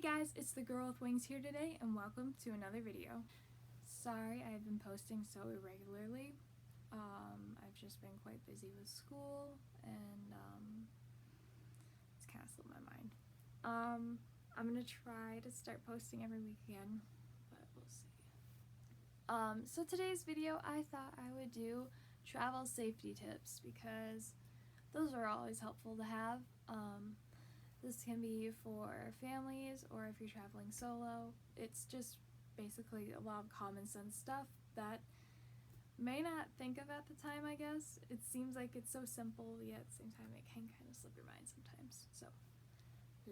guys, it's the girl with wings here today and welcome to another video. Sorry I've been posting so irregularly. I've just been quite busy with school and it's kind of slipped my mind. I'm gonna try to start posting every week again, but we'll see. So today's video I thought I would do travel safety tips because those are always helpful to have. This can be for families or if you're traveling solo. It's just basically a lot of common sense stuff that may not think of at the time, I guess. It seems like it's so simple, yet at the same time it can kind of slip your mind sometimes. So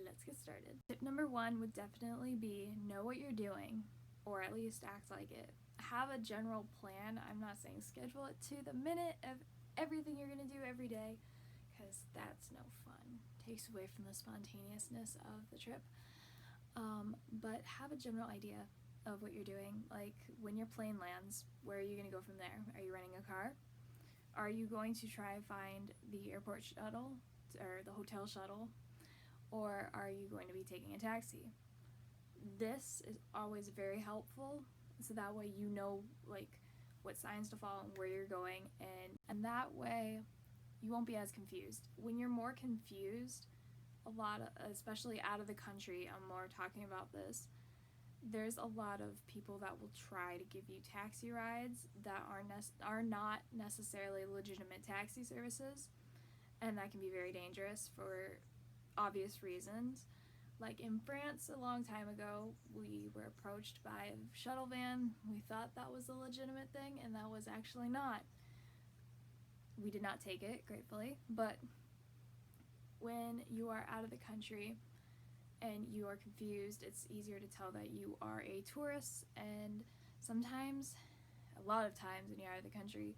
let's get started. Tip number 1 would definitely be know what you're doing, or at least act like it. Have a general plan. I'm not saying schedule it to the minute of everything you're gonna do every day, because that's no fun. Takes away from the spontaneousness of the trip. But have a general idea of what you're doing. Like when your plane lands, where are you going to go from there? Are you renting a car? Are you going to try and find the airport shuttle or the hotel shuttle? Or are you going to be taking a taxi? This is always very helpful, so that way you know like what signs to follow and where you're going, and that way you won't be as confused. When you're more confused, especially out of the country, I'm more talking about this, there's a lot of people that will try to give you taxi rides that are not necessarily legitimate taxi services, and that can be very dangerous for obvious reasons. Like in France a long time ago, we were approached by a shuttle van. We thought that was a legitimate thing, and that was actually not. We did not take it, gratefully, but when you are out of the country and you are confused, it's easier to tell that you are a tourist, and sometimes, a lot of times when you're out of the country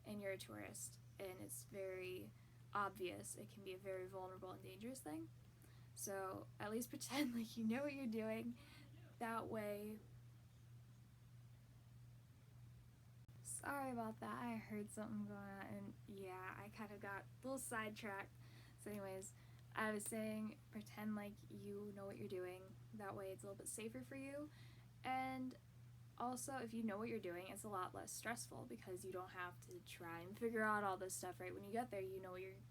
and you're a tourist and it's very obvious, it can be a very vulnerable and dangerous thing. So at least pretend like you know what you're doing. That way, sorry about that, I heard something going on, and yeah, I kind of got a little sidetracked. So anyways, I was saying pretend like you know what you're doing. That way it's a little bit safer for you. And also, if you know what you're doing, it's a lot less stressful because you don't have to try and figure out all this stuff right when you get there. You know what you're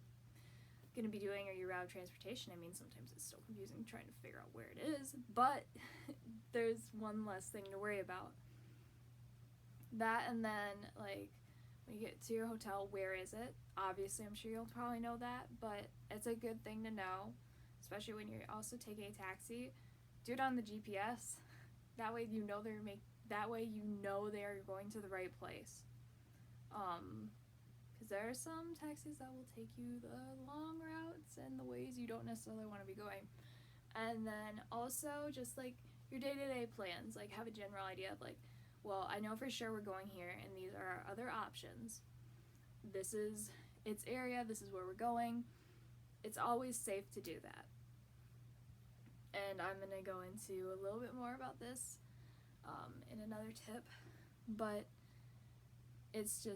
going to be doing, or your route of transportation. I mean, sometimes it's still confusing trying to figure out where it is, but there's one less thing to worry about. That, and then like when you get to your hotel, where is it? Obviously, I'm sure you'll probably know that, but it's a good thing to know, especially when you're also taking a taxi. Do it on the GPS. That way you know they're going to the right place. Because there are some taxis that will take you the long routes and the ways you don't necessarily want to be going. And then also just like your day-to-day plans, like have a general idea of like, well, I know for sure we're going here, and these are our other options. This is its area, this is where we're going. It's always safe to do that. And I'm going to go into a little bit more about this in another tip, but it's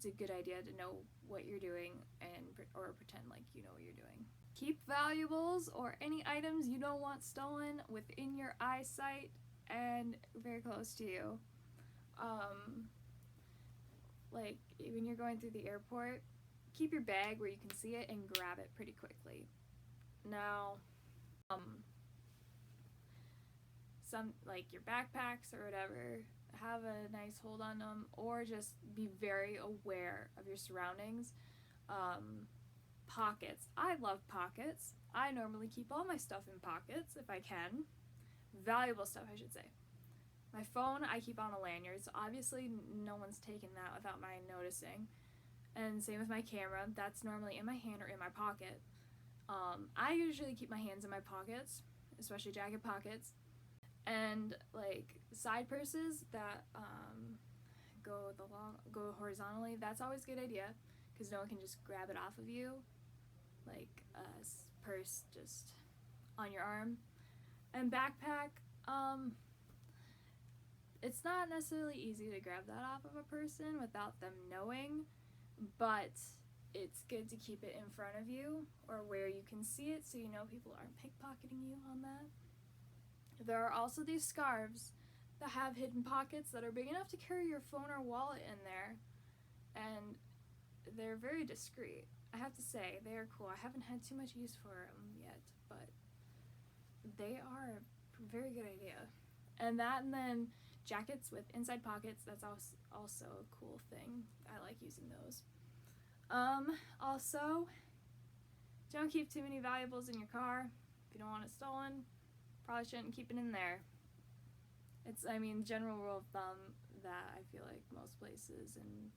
a good idea to know what you're doing or pretend like you know what you're doing. Keep valuables or any items you don't want stolen within your eyesight and very close to you. Like when you're going through the airport, keep your bag where you can see it and grab it pretty quickly. Now, some like your backpacks or whatever, have a nice hold on them, or just be very aware of your surroundings. Pockets. I love pockets. I normally keep all my stuff in pockets if I can. Valuable stuff, I should say. My phone, I keep on a lanyard, so obviously no one's taken that without my noticing. And same with my camera, that's normally in my hand or in my pocket. I usually keep my hands in my pockets, especially jacket pockets. And like side purses that go horizontally, that's always a good idea because no one can just grab it off of you, like a purse just on your arm. And backpack, it's not necessarily easy to grab that off of a person without them knowing, but it's good to keep it in front of you or where you can see it so you know people aren't pickpocketing you on that. There are also these scarves that have hidden pockets that are big enough to carry your phone or wallet in there, and they're very discreet. I have to say, they are cool. I haven't had too much use for them yet, but they are a very good idea. And then jackets with inside pockets, that's also a cool thing. I like using those. Also, don't keep too many valuables in your car. If you don't want it stolen, probably shouldn't keep it in there. It's, general rule of thumb that I feel like most places and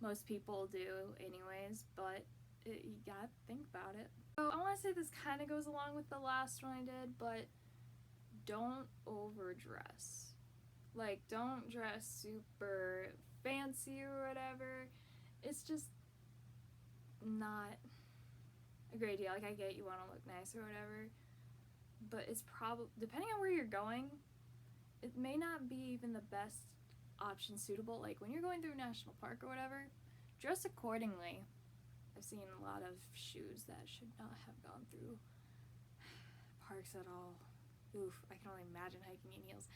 most people do anyways, but you gotta think about it. So I want to say this kind of goes along with the last one I did, but don't overdress. Like, don't dress super fancy or whatever. It's just not a great deal. Like, I get you want to look nice or whatever, but it's probably, depending on where you're going, it may not be even the best option suitable. Like, when you're going through a national park or whatever, dress accordingly. I've seen a lot of shoes that should not have gone through parks at all. Oof, I can only imagine hiking in heels.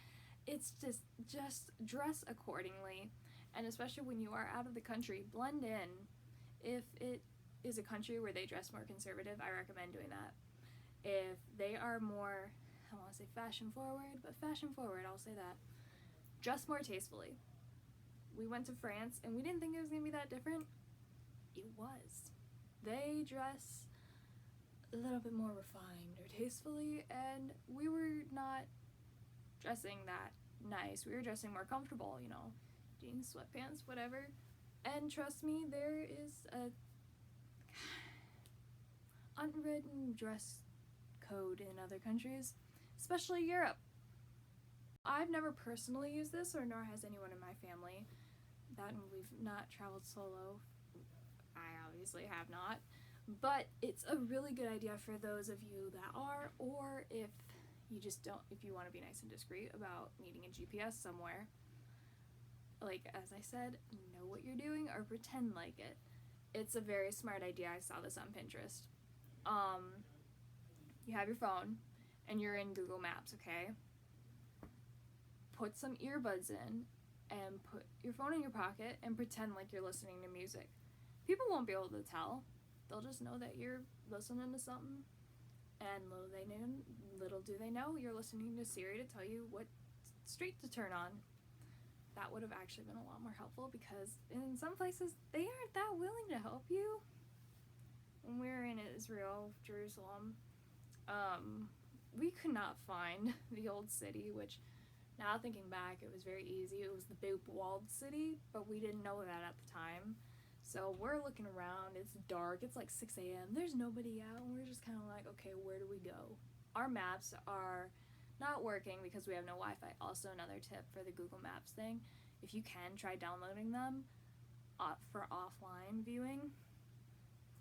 It's just dress accordingly, and especially when you are out of the country, blend in. If it is a country where they dress more conservative, I recommend doing that. If they are more, I want to say fashion forward, but fashion forward, I'll say that. Dress more tastefully. We went to France, and we didn't think it was going to be that different. It was. They dress a little bit more refined or tastefully, and we were not dressing that nice. We were dressing more comfortable, jeans, sweatpants, whatever. And trust me, there is a unwritten dress code in other countries, especially Europe. I've never personally used this, or nor has anyone in my family. That and we've not traveled solo. I obviously have not. But it's a really good idea for those of you that are, or if you just don't, if you want to be nice and discreet about needing a GPS somewhere. Like, as I said, know what you're doing or pretend like it. It's a very smart idea. I saw this on Pinterest. You have your phone and you're in Google Maps, okay? Put some earbuds in and put your phone in your pocket and pretend like you're listening to music. People won't be able to tell. They'll just know that you're listening to something, and little do they know you're listening to Siri to tell you what street to turn on. That would have actually been a lot more helpful, because in some places they aren't that willing to help you. When we were in Israel, Jerusalem, we could not find the old city, which now thinking back, it was very easy. It was the big walled city, but we didn't know that at the time. So we're looking around, it's dark, it's like 6 a.m., there's nobody out, and we're just kind of like, okay, where do we go? Our maps are not working because we have no Wi-Fi. Also, another tip for the Google Maps thing, if you can, try downloading them for offline viewing.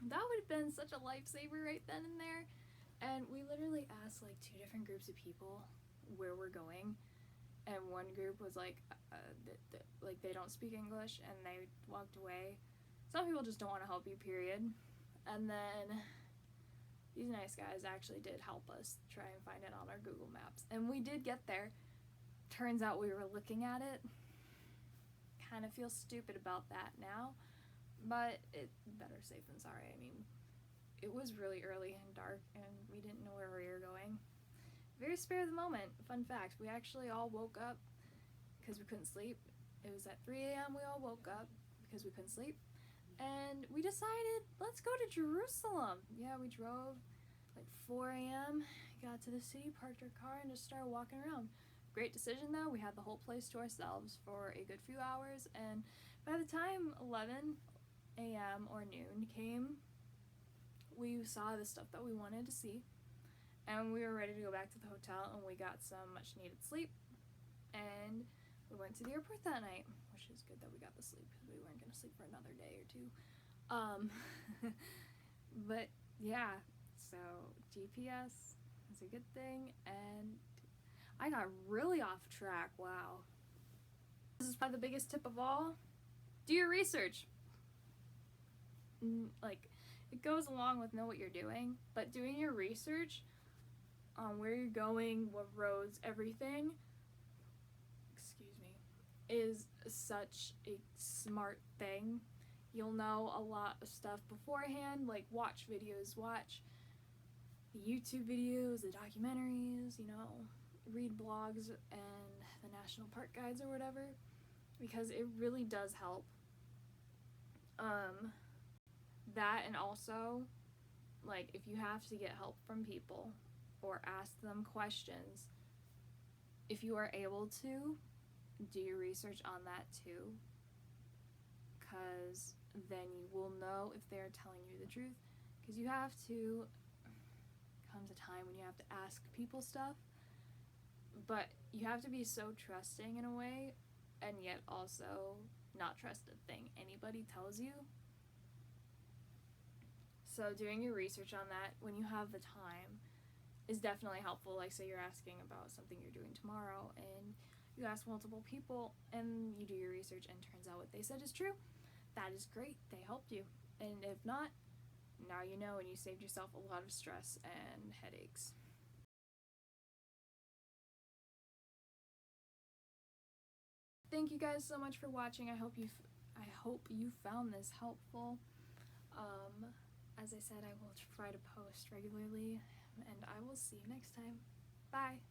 That would have been such a lifesaver right then and there. And we literally asked like 2 different groups of people where we're going, and one group was like, they don't speak English, and they walked away. Some people just don't want to help you, period. And then these nice guys actually did help us try and find it on our Google Maps. And we did get there. Turns out we were looking at it. Kind of feel stupid about that now, but it's better safe than sorry. I mean, it was really early and dark, and we didn't know where we were going. Very spare of the moment. Fun fact, we actually all woke up because we couldn't sleep. It was at 3 a.m. we all woke up because we couldn't sleep. And we decided, let's go to Jerusalem. Yeah, we drove like 4 a.m., got to the city, parked our car, and just started walking around. Great decision though. We had the whole place to ourselves for a good few hours, and by the time 11 a.m. or noon came, we saw the stuff that we wanted to see, and we were ready to go back to the hotel, and we got some much needed sleep, and we went to the airport that night, which is good that we got the sleep because we weren't going to sleep for another day or two. But yeah, so GPS is a good thing, and I got really off track. Wow. This is probably the biggest tip of all. Do your research. Like, it goes along with know what you're doing, but doing your research on where you're going, what roads, everything, excuse me, is such a smart thing. You'll know a lot of stuff beforehand, like watch videos, watch the YouTube videos, the documentaries, read blogs and the national park guides or whatever, because it really does help. That, and also, like, if you have to get help from people or ask them questions, if you are able to, do your research on that too, because then you will know if they're telling you the truth, because you have to, comes a time when you have to ask people stuff, but you have to be so trusting in a way, and yet also not trust a thing anybody tells you. So doing your research on that when you have the time is definitely helpful. Like, say you're asking about something you're doing tomorrow and you ask multiple people and you do your research and turns out what they said is true. That is great. They helped you. And if not, now you know, and you saved yourself a lot of stress and headaches. Thank you guys so much for watching. I hope you found this helpful. As I said, I will try to post regularly, and I will see you next time. Bye!